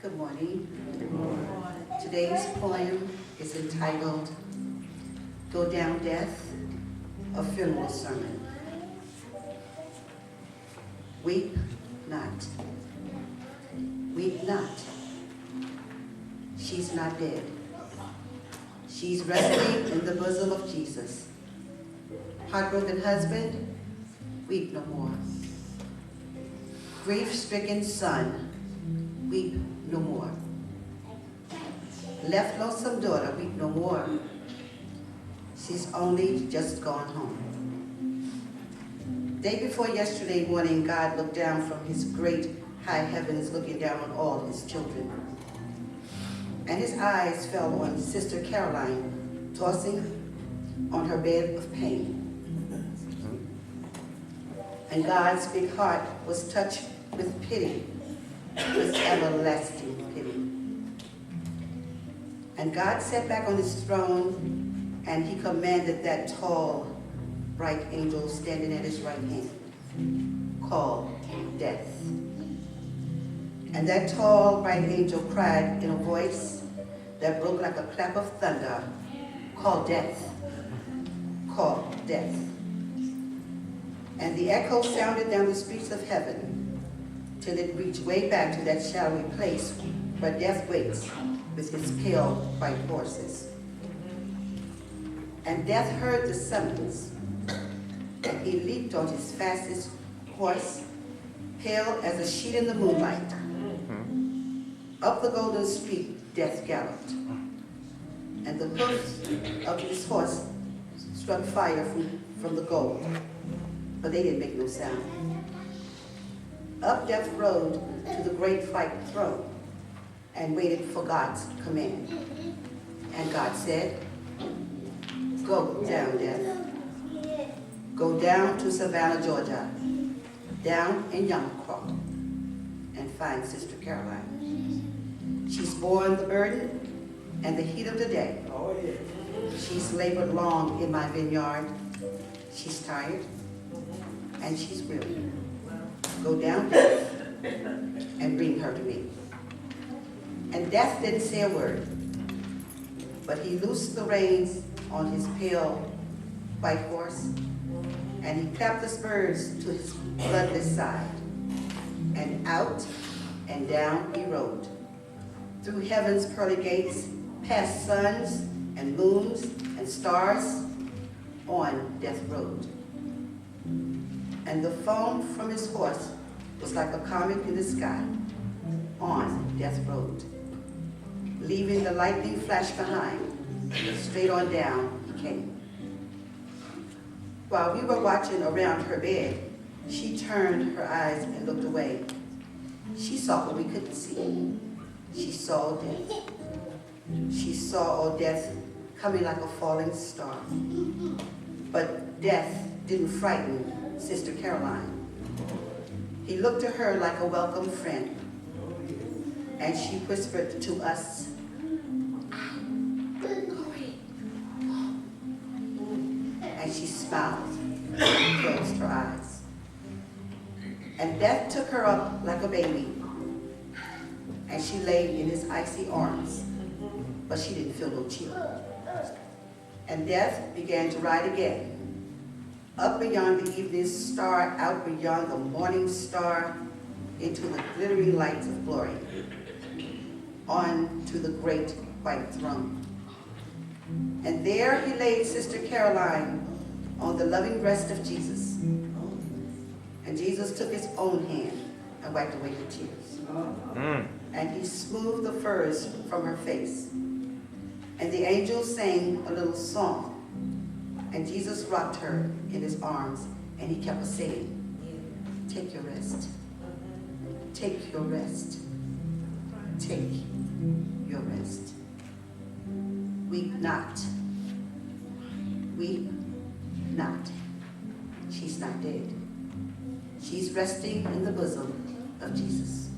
Good morning. Good morning. Today's poem is entitled, Go Down Death, a Funeral Sermon. Weep not. Weep not. She's not dead. She's resting in the bosom of Jesus. Heartbroken husband, weep no more. Grief-stricken son, weep no more. Left lonesome daughter, weep no more. She's only just gone home. Day before yesterday morning, God looked down from his great high heavens, looking down on all his children. And his eyes fell on Sister Caroline, tossing on her bed of pain. And God's big heart was touched with pity, with everlasting pity. And God sat back on his throne, and he commanded that tall, bright angel standing at his right hand, called Death. And that tall, bright angel cried in a voice that broke like a clap of thunder, call death, call death. And the echo sounded down the streets of heaven till it reached way back to that shadowy place where death waits with his pale white horses. And death heard the summons, and he leaped on his fastest horse, pale as a sheet in the moonlight. Up the golden street, death galloped, and the hoofs of his horse struck fire from the gold, but they didn't make no sound. Up death rode to the great white throne and waited for God's command. And God said, go down, death. Go down to Savannah, Georgia, down in Youngcroft, and find Sister Caroline. She's borne the burden and the heat of the day. She's labored long in my vineyard. She's tired and she's weary. Go down, death, and bring her to me. And death didn't say a word, but he loosed the reins on his pale white horse, and he clapped the spurs to his bloodless side, and out and down he rode, through heaven's pearly gates, past suns and moons and stars, on death road. And the foam from his horse was like a comet in the sky, on death road, leaving the lightning flash behind. Straight on down he came. While we were watching around her bed, she turned her eyes and looked away. She saw what we couldn't see. She saw death. She saw death coming like a falling star. But death didn't frighten Sister Caroline. He looked to her like a welcome friend, and she whispered to us, and she smiled and closed her eyes. And death took her up like a baby, and she lay in his icy arms, but she didn't feel no chill. And death began to ride again, up beyond the evening star, out beyond the morning star, into the glittering lights of glory, on to the great white throne. And there he laid Sister Caroline on the loving breast of Jesus. And Jesus took his own hand and wiped away her tears. And he smoothed the furs from her face. And the angels sang a little song. And Jesus rocked her in his arms, and he kept saying, take your rest. Take your rest. Take your rest. Weep not. Weep not. She's not dead. She's resting in the bosom of Jesus.